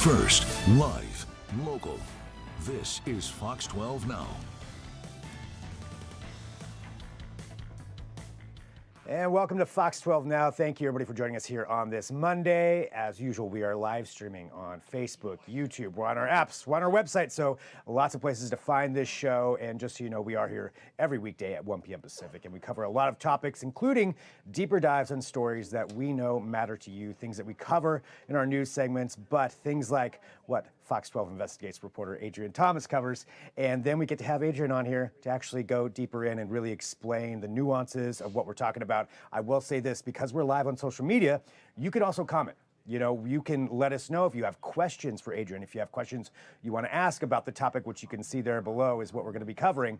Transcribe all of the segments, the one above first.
First, live, local. This is Fox 12 Now. And welcome to Fox 12 Now. Thank you, everybody, for joining us here on this Monday. As usual, we are live streaming on Facebook, YouTube. We're on our apps. We're on our website, so lots of places to find this show. And just so you know, we are here every weekday at 1 p.m. Pacific, and we cover a lot of topics, including deeper dives on stories that we know matter to you, things that we cover in our news segments, but things like what Fox 12 Investigates reporter Adrian Thomas covers. And then we get to have Adrian on here to actually go deeper in and really explain the nuances of what we're talking about. I will say this, because we're live on social media, you can also comment. You know, you can let us know if you have questions for Adrian, if you have questions you want to ask about the topic, which you can see there below is what we're going to be covering.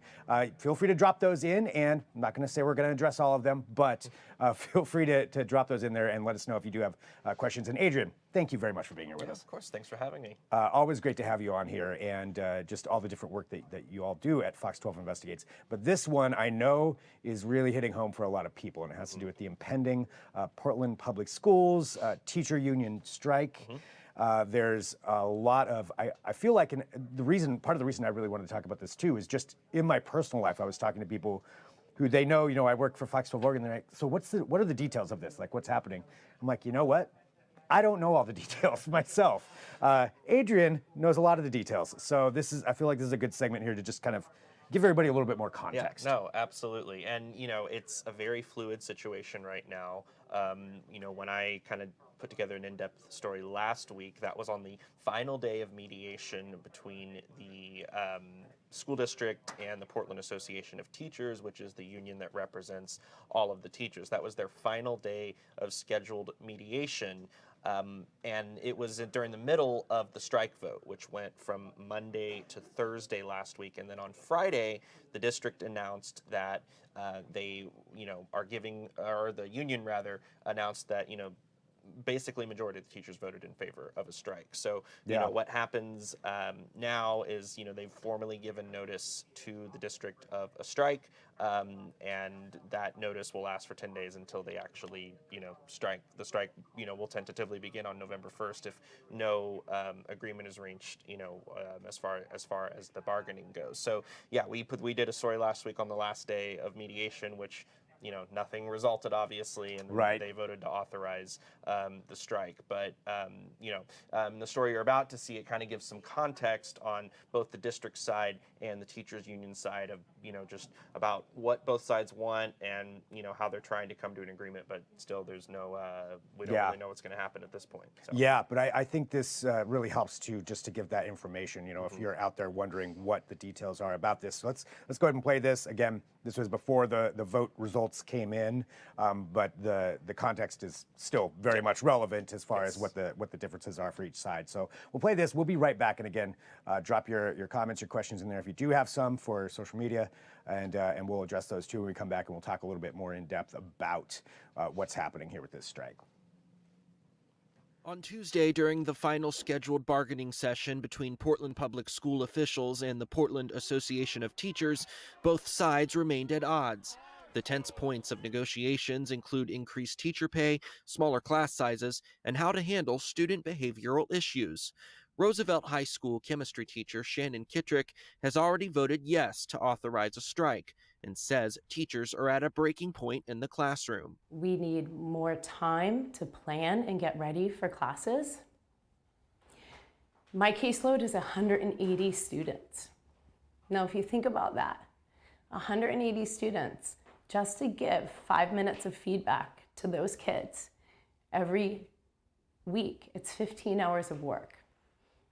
Feel free to drop those in, and I'm not going to say we're going to address all of them, but feel free to drop those in there and let us know if you do have questions. And Adrian, thank you very much for being here with us. Of course, thanks for having me. Always great to have you on here, and just all the different work that you all do at Fox 12 Investigates. But this one I know is really hitting home for a lot of people, and it has to do with the impending Portland Public Schools teacher union strike. There's a lot of, I feel like, part of the reason I really wanted to talk about this too is just in my personal life, I was talking to people who they know, I work for Fox 12 Oregon, and they're like, so what are the details of this? Like, what's happening? I'm like, you know what? I don't know all the details myself. Adrian knows a lot of the details. So I feel like this is a good segment here to just kind of give everybody a little bit more context. Yeah, no, absolutely. And, it's a very fluid situation right now. When I kind of put together an in-depth story last week, that was on the final day of mediation between the school district and the Portland Association of Teachers, which is the union that represents all of the teachers. That was their final day of scheduled mediation. And it was during the middle of the strike vote, which went from Monday to Thursday last week. And then on Friday, the district announced that they, the union rather, announced that, basically majority of the teachers voted in favor of a strike. So, what happens now is, they've formally given notice to the district of a strike, and that notice will last for 10 days until they actually, strike. The strike, will tentatively begin on November 1st if no agreement is reached, as far as the bargaining goes. So, yeah, we did a story last week on the last day of mediation, which nothing resulted, obviously, and they voted to authorize the strike. But, the story you're about to see, it kind of gives some context on both the district side and the teachers union side of, just about what both sides want and, how they're trying to come to an agreement. But still, there's no, we don't really know what's going to happen at this point. So. Yeah, but I think this really helps just to give that information, if you're out there wondering what the details are about this. So let's go ahead and play this. Again, this was before the vote results came in, but the context is still very much relevant as far as what the differences are for each side. So we'll play this. We'll be right back. And again, drop your comments, your questions in there if you do have some for social media, and we'll address those too when we come back, and we'll talk a little bit more in depth about what's happening here with this strike. On Tuesday, during the final scheduled bargaining session between Portland Public School officials and the Portland Association of Teachers, both sides remained at odds. The tense points of negotiations include increased teacher pay, smaller class sizes, and how to handle student behavioral issues. Roosevelt High School chemistry teacher Shannon Kittrick has already voted yes to authorize a strike and says teachers are at a breaking point in the classroom. We need more time to plan and get ready for classes. My caseload is 180 students. Now, if you think about that, 180 students, just to give 5 minutes of feedback to those kids every week, it's 15 hours of work.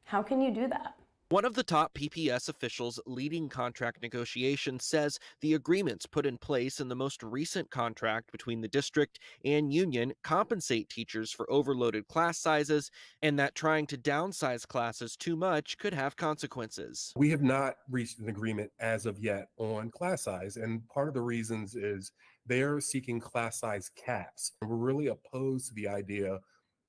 How can you do that? One of the top PPS officials leading contract negotiations says the agreements put in place in the most recent contract between the district and union compensate teachers for overloaded class sizes, and that trying to downsize classes too much could have consequences. We have not reached an agreement as of yet on class size, and part of the reasons is they're seeking class size caps. We're really opposed to the idea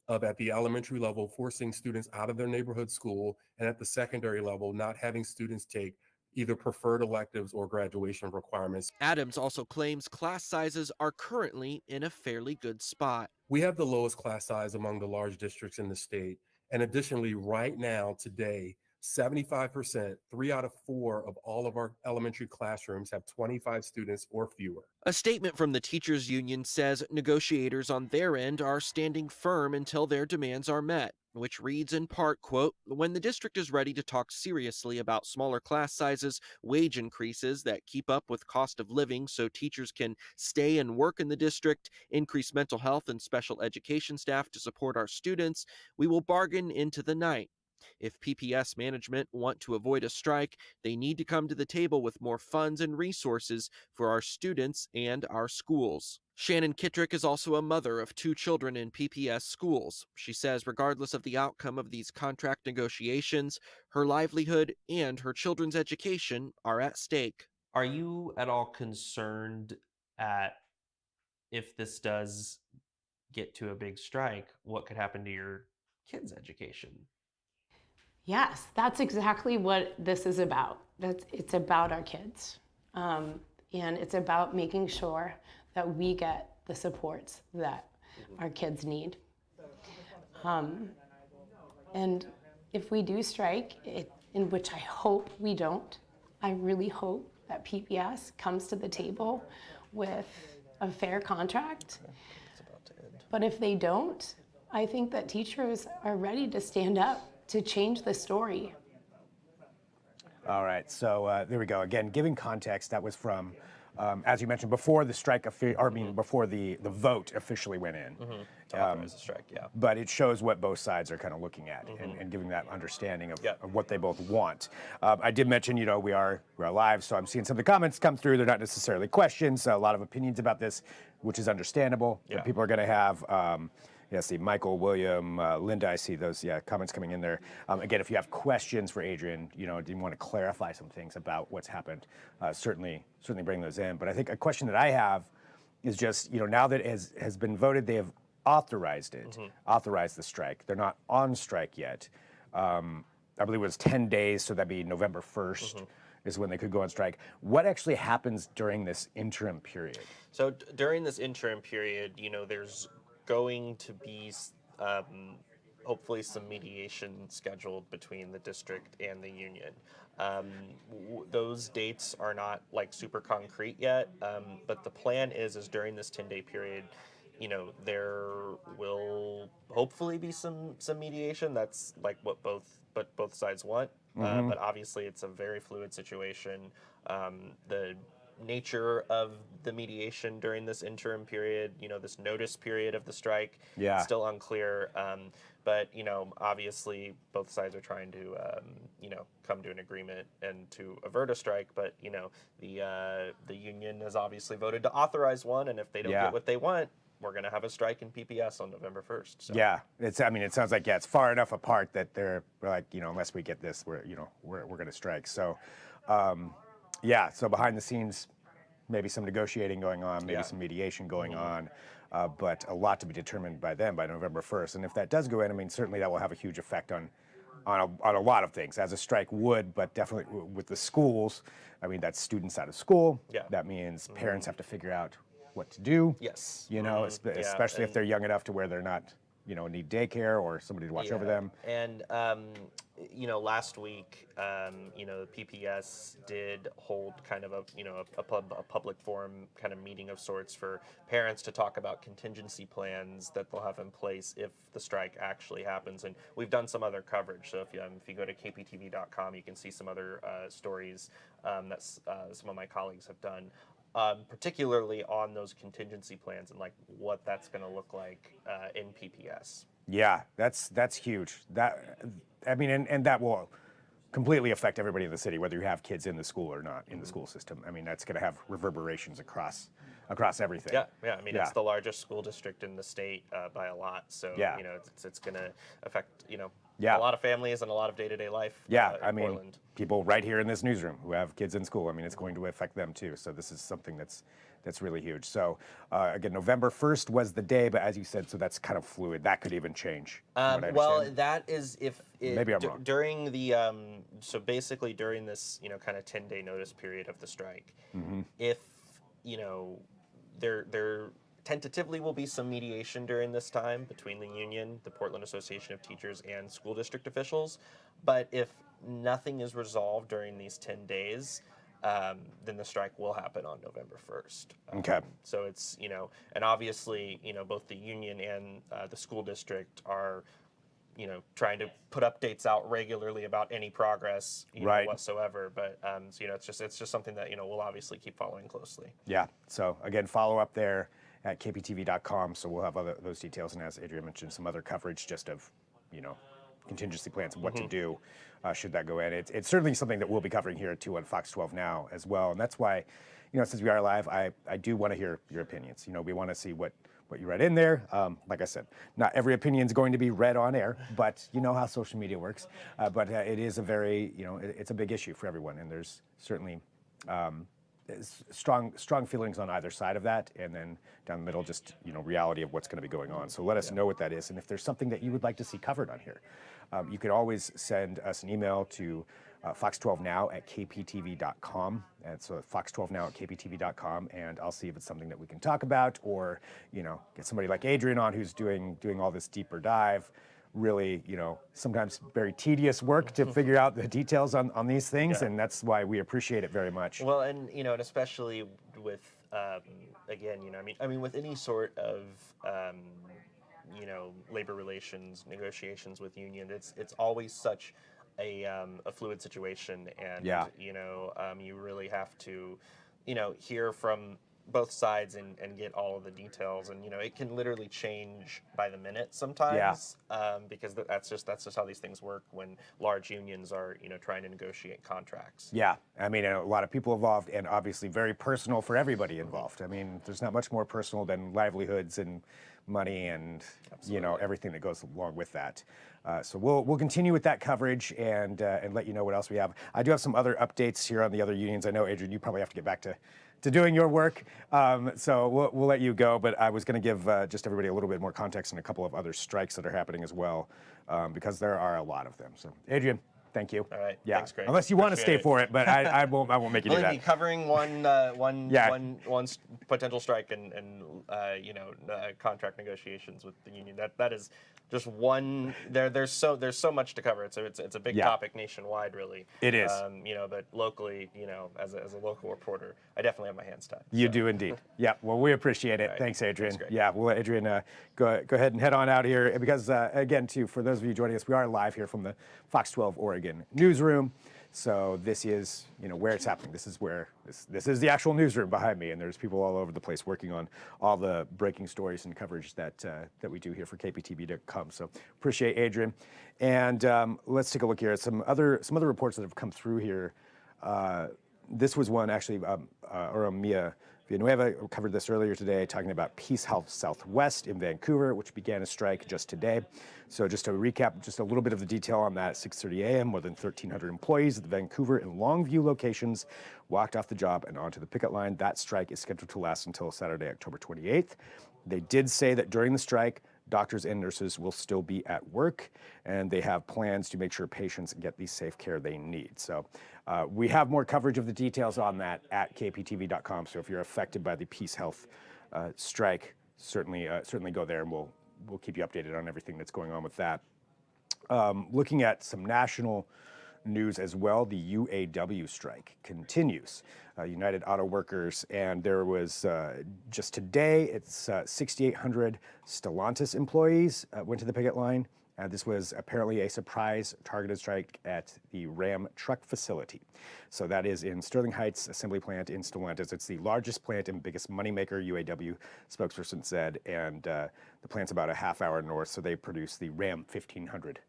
of, at the elementary level, forcing students out of their neighborhood school, and at the secondary level, not having students take either preferred electives or graduation requirements. Adams also claims class sizes are currently in a fairly good spot. We have the lowest class size among the large districts in the state, And additionally, right now, today, 75%, 3 out of 4 of all of our elementary classrooms have 25 students or fewer. A statement from the teachers union says negotiators on their end are standing firm until their demands are met, which reads in part, quote, when the district is ready to talk seriously about smaller class sizes, wage increases that keep up with cost of living so teachers can stay and work in the district, increase mental health and special education staff to support our students, we will bargain into the night. If PPS management want to avoid a strike, they need to come to the table with more funds and resources for our students and our schools. Shannon Kittrick is also a mother of 2 children in PPS schools. She says regardless of the outcome of these contract negotiations, her livelihood and her children's education are at stake. Are you at all concerned at if this does get to a big strike, what could happen to your kids' education? Yes, that's exactly what this is about. It's about our kids. And it's about making sure that we get the supports that our kids need. And if we do strike, in which I hope we don't, I really hope that PPS comes to the table with a fair contract. But if they don't, I think that teachers are ready to stand up to change the story. All right, so there we go. Again, giving context, that was from, as you mentioned, before the strike, before the vote officially went in. To authorize the strike, yeah. But it shows what both sides are kind of looking at and giving that understanding of what they both want. I did mention, we are live, so I'm seeing some of the comments come through. They're not necessarily questions, a lot of opinions about this, which is understandable. Yeah. People are going to have. See, Michael, William, Linda, I see those comments coming in there. Again, if you have questions for Adrian, do you want to clarify some things about what's happened, certainly bring those in. But I think a question that I have is just, now that it has been voted, they have authorized it, authorized the strike. They're not on strike yet. I believe it was 10 days, so that'd be November 1st is when they could go on strike. What actually happens during this interim period? So during this interim period, there's going to be hopefully some mediation scheduled between the district and the union. Those dates are not super concrete yet, but the plan is during this 10-day period, there will hopefully be some mediation. That's what both sides want. But obviously it's a very fluid situation. The nature of the mediation during this interim period, this notice period of the strike, still unclear. But obviously both sides are trying to come to an agreement and to avert a strike. But the union has obviously voted to authorize one, and if they don't get what they want, we're going to have a strike in PPS on November 1st. So. Yeah, it sounds like it's far enough apart that they're like, unless we get this, we're going to strike. So. So behind the scenes, maybe some negotiating going on, maybe some mediation going on, but a lot to be determined by them by November 1st. And if that does go in, certainly that will have a huge effect on a lot of things, as a strike would, but definitely with the schools. That's students out of school. Yeah. That means parents have to figure out what to do. Yes. Especially if they're young enough to where they're not, need daycare or somebody to watch over them. And, last week, the PPS did hold kind of a public forum kind of meeting of sorts for parents to talk about contingency plans that they'll have in place if the strike actually happens. And we've done some other coverage. So if you go to kptv.com, you can see some other stories that some of my colleagues have done. Particularly on those contingency plans and what that's going to look like in PPS. Yeah, that's huge. And that will completely affect everybody in the city, whether you have kids in the school or not in the school system. That's going to have reverberations across everything. Yeah. It's the largest school district in the state by a lot. So it's going to affect a lot of families and a lot of day-to-day life. In Portland. People right here in this newsroom who have kids in school. It's going to affect them too. So this is something that's really huge. So again, November 1st was the day, but as you said, so that's kind of fluid. That could even change. That is maybe I'm wrong. During the so basically during this kind of 10-day notice period of the strike, if there tentatively will be some mediation during this time between the union, the Portland Association of Teachers, and school district officials. But if nothing is resolved during these 10 days, then the strike will happen on November 1st. Okay. So it's, and obviously, both the union and the school district are, trying to put updates out regularly about any progress, Right. whatsoever. But, so, it's just something that, we'll obviously keep following closely. Yeah. So again, follow up there at kptv.com. So we'll have those details, and as Adrian mentioned, some other coverage just of, contingency plans and what to do should that go in. It's certainly something that we'll be covering here too on Fox 12 Now as well. And that's why, since we are live, I do want to hear your opinions. We want to see what you read in there. Like I said, not every opinion is going to be read on air, but you know how social media works. But it is a very, it's a big issue for everyone, and there's certainly strong feelings on either side of that, and then down the middle, just reality of what's going to be going on. So let us know what that is, and if there's something that you would like to see covered on here, you can always send us an email to fox12now at kptv.com, and so fox12now at kptv.com, and I'll see if it's something that we can talk about, or get somebody like Adrian on who's doing all this deeper dive. Really, sometimes very tedious work to figure out the details on these things, and that's why we appreciate it very much. Well, and and especially with again, I mean, with any sort of labor relations negotiations with union, it's always such a fluid situation, and you really have to hear from both sides and get all of the details, and it can literally change by the minute sometimes, because that's just how these things work when large unions are trying to negotiate contracts. Yeah, I mean, a lot of people involved, and obviously very personal for everybody involved. I mean, there's not much more personal than livelihoods and money and everything that goes along with that. So we'll continue with that coverage and let you know what else we have. I do have some other updates here on the other unions. I know, Adrian, you probably have to get back to doing your work, so we'll let you go. But I was going to give just everybody a little bit more context on a couple of other strikes that are happening as well, because there are a lot of them. So, Adrian, thank you. All right. Yeah. Thanks, Greg. Unless you want to stay Appreciate it. for it, but I won't make you do Believe that. me, covering one potential strike and contract negotiations with the union, that is just one. There's so much to cover. It's a big topic nationwide, really. It is. But locally, as a local reporter, I definitely have my hands tied. You do indeed. Yeah. Well, we appreciate it. Right. Thanks, Adrian. Thanks, Greg. Yeah. We'll let Adrian go ahead and head on out here, because again, too, for those of you joining us, we are live here from the Fox 12 Oregon newsroom. So this is, where it's happening. This is where this is the actual newsroom behind me, and there's people all over the place working on all the breaking stories and coverage that we do here for KPTV.com. So appreciate Adrian, and let's take a look here at some other reports that have come through here. This was one actually, Mia Villanueva covered this earlier today, talking about Peace Health Southwest in Vancouver, which began a strike just today. So just to recap, just a little bit of the detail on that, at 6:30 a.m., more than 1,300 employees at the Vancouver and Longview locations walked off the job and onto the picket line. That strike is scheduled to last until Saturday, October 28th. They did say that during the strike, doctors and nurses will still be at work, and they have plans to make sure patients get the safe care they need. So we have more coverage of the details on that at kptv.com. So if you're affected by the Peace Health strike, certainly go there, and we'll keep you updated on everything that's going on with that. Looking at some national news as well, the UAW strike continues. United Auto Workers, and there was just today, it's 6,800 Stellantis employees went to the picket line. This was apparently a surprise targeted strike at the Ram truck facility. So that is in Sterling Heights Assembly Plant in Stellantis. It's the largest plant and biggest moneymaker, UAW spokesperson said, and the plant's about a half hour north, so they produce the Ram 1500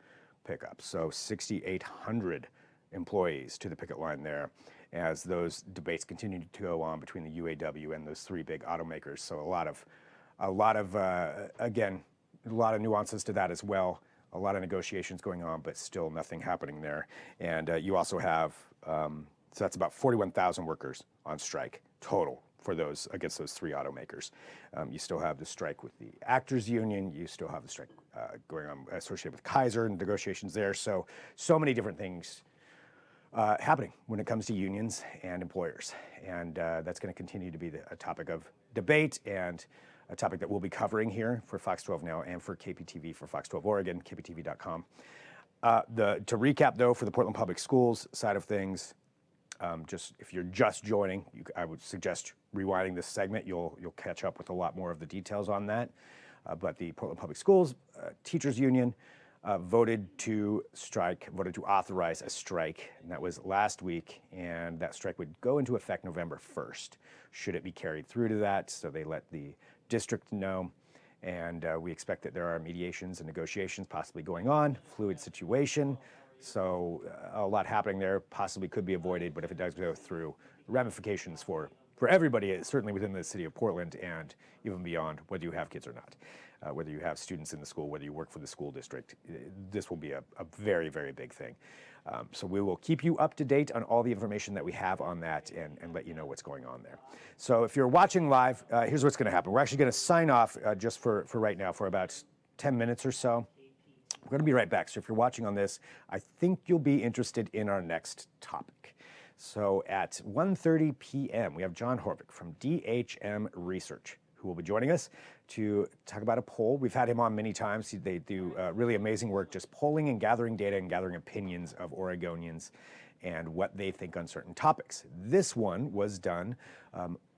pickup. So 6,800 employees to the picket line there, as those debates continue to go on between the UAW and those three big automakers. So a lot of again, a lot of nuances to that as well. A lot of negotiations going on, but still nothing happening there. And you also have, so that's about 41,000 workers on strike total for those, against those three automakers. You still have the strike with the actors union. You still have the strike going on associated with Kaiser and negotiations there. So many different things happening when it comes to unions and employers. And that's going to continue to be a topic of debate and a topic that we'll be covering here for Fox 12 Now and for KPTV for Fox 12 Oregon, kptv.com. To recap, though, for the Portland Public Schools side of things, just if you're just joining, I would suggest rewinding this segment. You'll catch up with a lot more of the details on that. But the Portland Public Schools Teachers Union voted to authorize a strike, and that was last week, and that strike would go into effect November 1st, should it be carried through to that. So they let the district know, and we expect that there are mediations and negotiations possibly going on, fluid situation. So a lot happening there, possibly could be avoided, but if it does go through, ramifications for everybody, certainly within the city of Portland and even beyond, whether you have kids or not. Whether you have students in the school, whether you work for the school district, this will be a very, very big thing. So we will keep you up to date on all the information that we have on that and let you know what's going on there. So if you're watching live, here's what's going to happen. We're actually going to sign off just for right now for about 10 minutes or so. We're going to be right back. So if you're watching on this, I think you'll be interested in our next topic. So at 1:30 p.m., we have John Horvick from DHM Research, who will be joining us to talk about a poll. We've had him on many times. They do really amazing work just polling and gathering data and gathering opinions of Oregonians and what they think on certain topics. This one was done,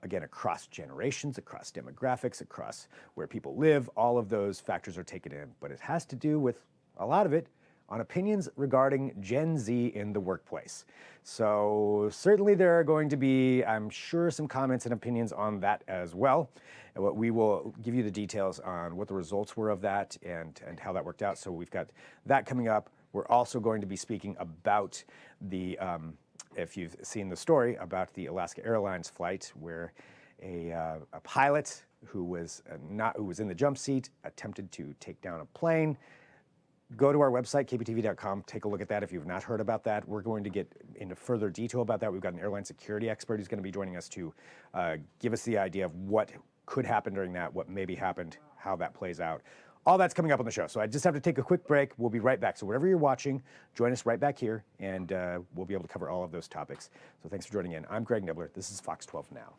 again, across generations, across demographics, across where people live. All of those factors are taken in, but it has to do with a lot of it on opinions regarding Gen Z in the workplace. So certainly there are going to be, I'm sure, some comments and opinions on that as well. And we will give you the details on what the results were of that and how that worked out. So we've got that coming up. We're also going to be speaking about the, if you've seen the story, about the Alaska Airlines flight where a pilot who was in the jump seat attempted to take down a plane. Go to our website, kptv.com, take a look at that if you've not heard about that. We're going to get into further detail about that. We've got an airline security expert who's going to be joining us to give us the idea of what could happen during that, what maybe happened, how that plays out. All that's coming up on the show. So I just have to take a quick break. We'll be right back. So whatever you're watching, join us right back here, and we'll be able to cover all of those topics. So thanks for joining in. I'm Greg Nibbler. This is Fox 12 Now.